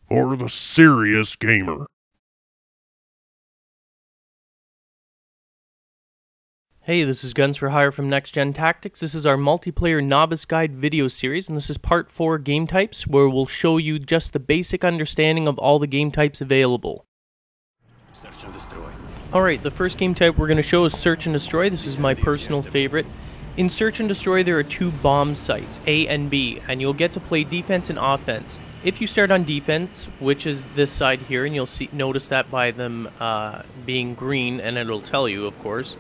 for the serious gamer. Hey, this is Guns for Hire from NextGenTactics. This is our multiplayer novice guide video series, and this is part 4 game types, where we'll show you just the basic understanding of all the game types available. Search and destroy. Alright, the first game type we're going to show is Search and Destroy. This is my personal favorite. In Search and Destroy, there are 2 bomb sites, A and B, and you'll get to play defense and offense. If you start on defense, which is this side here, and you'll notice that by them being green, and it'll tell you, of course,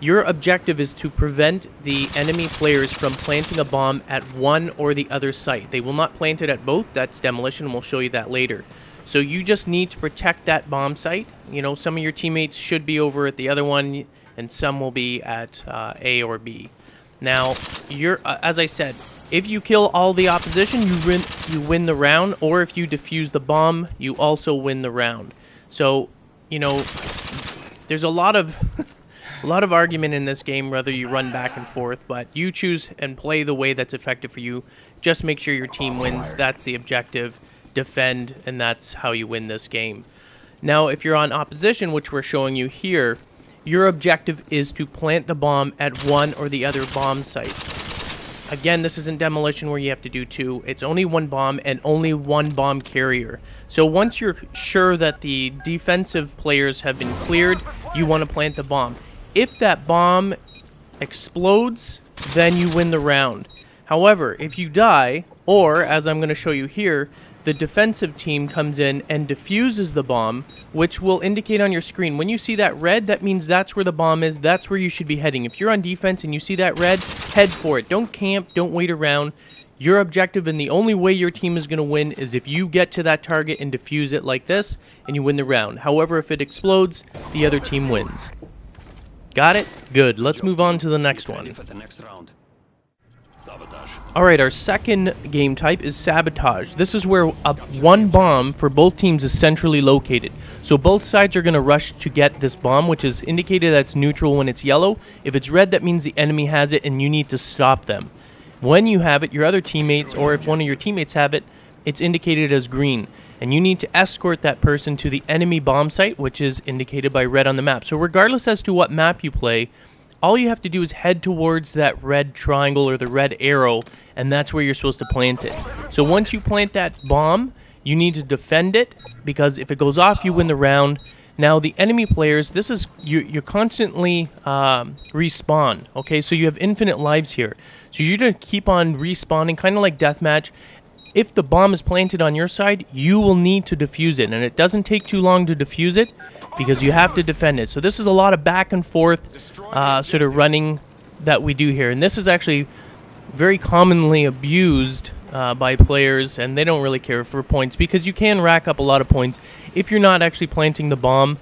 your objective is to prevent the enemy players from planting a bomb at one or the other site. They will not plant it at both. That's demolition, and we'll show you that later. So you just need to protect that bomb site. You know, some of your teammates should be over at the other one, and some will be at A or B. Now, as I said, if you kill all the opposition, you win the round, or if you defuse the bomb, you also win the round. So, you know, there's a lot of argument in this game, whether you run back and forth, but you choose and play the way that's effective for you. Just make sure your team wins. That's the objective. Defend, and that's how you win this game. Now, if you're on opposition, which we're showing you here, your objective is to plant the bomb at one or the other bomb sites. Again, this isn't demolition where you have to do 2. It's only 1 bomb and only 1 bomb carrier. So once you're sure that the defensive players have been cleared, you want to plant the bomb. If that bomb explodes, then you win the round. However, if you die, or as I'm going to show you here, the defensive team comes in and defuses the bomb, which will indicate on your screen. When you see that red, that means that's where the bomb is. That's where you should be heading. If you're on defense and you see that red, head for it. Don't camp. Don't wait around. Your objective and the only way your team is going to win is if you get to that target and defuse it like this, and you win the round. However, if it explodes, the other team wins. Got it? Good. Let's move on to the next one. Alright, our second game type is Sabotage. This is where one bomb for both teams is centrally located. So both sides are going to rush to get this bomb, which is indicated that's neutral when it's yellow. If it's red, that means the enemy has it and you need to stop them. When you have it, your other teammates, or if one of your teammates have it, it's indicated as green. And you need to escort that person to the enemy bomb site, which is indicated by red on the map. So regardless as to what map you play, all you have to do is head towards that red triangle or the red arrow, and that's where you're supposed to plant it. So once you plant that bomb, you need to defend it, because if it goes off, you win the round. Now, the enemy players, this is, you're constantly respawn, okay? So you have infinite lives here. So you're going to keep on respawning, kind of like deathmatch. If the bomb is planted on your side, you will need to defuse it, and it doesn't take too long to defuse it because you have to defend it. So this is a lot of back and forth sort of running that we do here, and this is actually very commonly abused by players, and they don't really care for points because you can rack up a lot of points if you're not actually planting the bomb.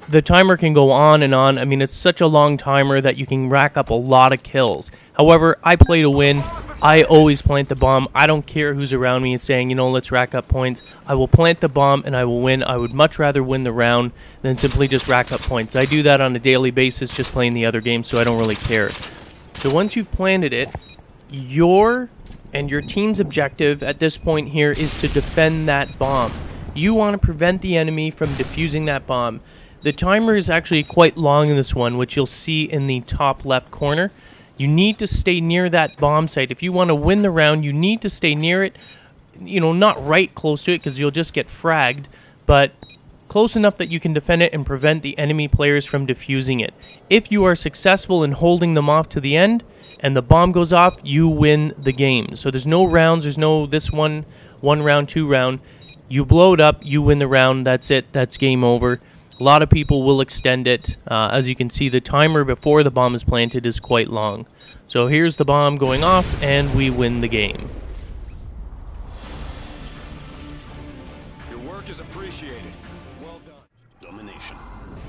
The timer can go on and on. I mean, it's such a long timer that you can rack up a lot of kills. However, I play to win. I always plant the bomb. I don't care who's around me and saying, you know, let's rack up points. I will plant the bomb and I will win. I would much rather win the round than simply just rack up points. I do that on a daily basis just playing the other game, so I don't really care. So once you've planted it, your team's objective at this point here is to defend that bomb. You want to prevent the enemy from defusing that bomb. The timer is actually quite long in this one, which you'll see in the top left corner. You need to stay near that bomb site. If you want to win the round, you need to stay near it. You know, not right close to it because you'll just get fragged, but close enough that you can defend it and prevent the enemy players from defusing it. If you are successful in holding them off to the end and the bomb goes off, you win the game. So there's no rounds. There's no this one round, 2 round. You blow it up, you win the round. That's it. That's game over. A lot of people will extend it. As you can see, the timer before the bomb is planted is quite long. So here's the bomb going off, and we win the game. Your work is appreciated. Well done. Domination.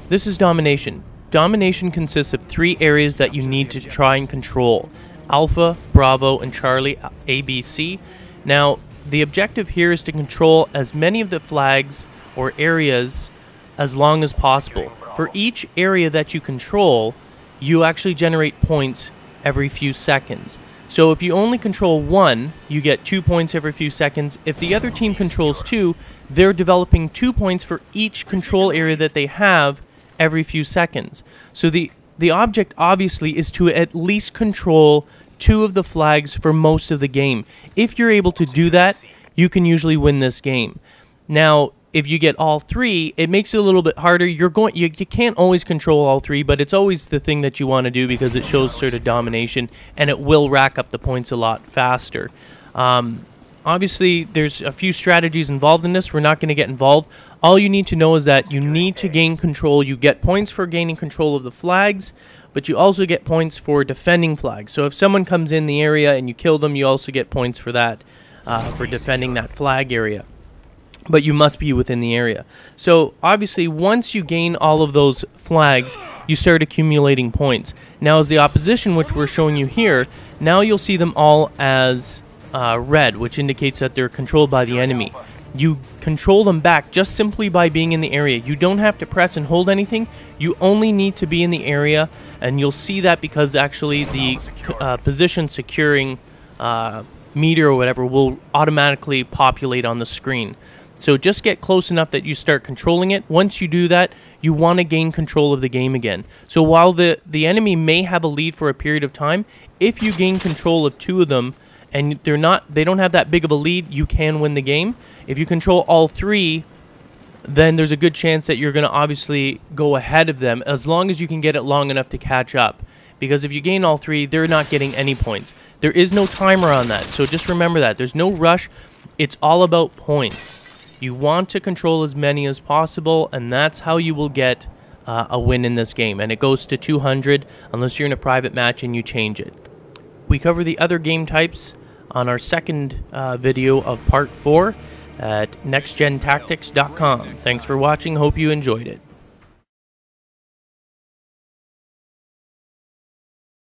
This is Domination. Domination consists of 3 areas that you need to try and control. Alpha, Bravo, and Charlie, ABC. Now, the objective here is to control as many of the flags or areas as long as possible. For each area that you control, you actually generate points every few seconds. So if you only control one, you get 2 points every few seconds. If the other team controls two, they're developing 2 points for each control area that they have every few seconds. So the object obviously is to at least control 2 of the flags for most of the game. If you're able to do that, you can usually win this game. Now, if you get all 3, it makes it a little bit harder. You can't always control all 3, but it's always the thing that you want to do because it shows sort of domination, and it will rack up the points a lot faster. Obviously, there's a few strategies involved in this. We're not going to get involved. All you need to know is that you need to gain control. You get points for gaining control of the flags, but you also get points for defending flags. So if someone comes in the area and you kill them, you also get points for that, for defending that flag area. But you must be within the area. So obviously, once you gain all of those flags, you start accumulating points. Now as the opposition, which we're showing you here, now you'll see them all as red, which indicates that they're controlled by the enemy. You control them back just simply by being in the area. You don't have to press and hold anything. You only need to be in the area, and you'll see that because actually the position securing meter or whatever will automatically populate on the screen. So just get close enough that you start controlling it. Once you do that, you want to gain control of the game again. So while the enemy may have a lead for a period of time, if you gain control of 2 of them and they don't have that big of a lead, you can win the game. If you control all 3, then there's a good chance that you're going to obviously go ahead of them as long as you can get it long enough to catch up. Because if you gain all 3, they're not getting any points. There is no timer on that, so just remember that. There's no rush. It's all about points. You want to control as many as possible, and that's how you will get a win in this game. And it goes to 200 unless you're in a private match and you change it. We cover the other game types on our second video of part 4 at NextGenTactics.com. Thanks for watching. Hope you enjoyed it.